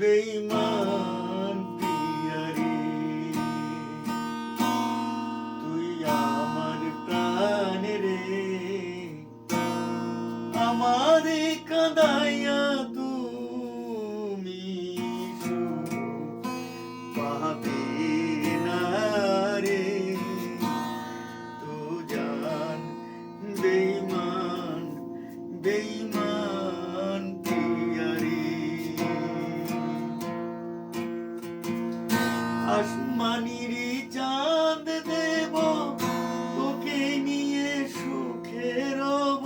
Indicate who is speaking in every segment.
Speaker 1: বেঈমান প্রিয়ারে, তুই আমার প্রাণ রে, আমারে কাঁদাইয়া তুমি সুখ পাবে না রে। তো জান বেঈমান বেঈমান প্রিয়ারে, আসমানির চাঁদ দেব তোকে নিয়ে সুখে রব,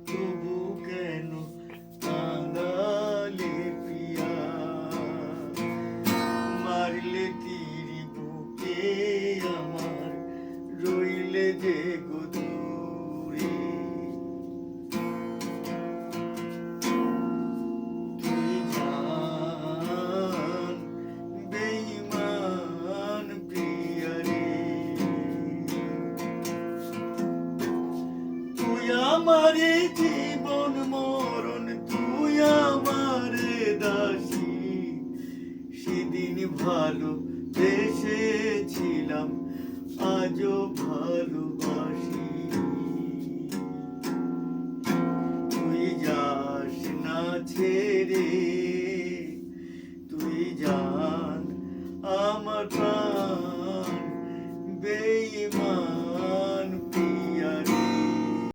Speaker 1: তবু কেন কাঁদালে প্রিয়া, মারলে তীর বুকে আমার, রইলে যে গো দূরে। তুই জান বেঈমান প্রিয়ারে, তুই আমারে জীবন মরণ, তুই আমারে দাসী। সেদিন ভালো বেসেছিলাম, আজও ভালোবাসি। তুই যাস না ছেড়ে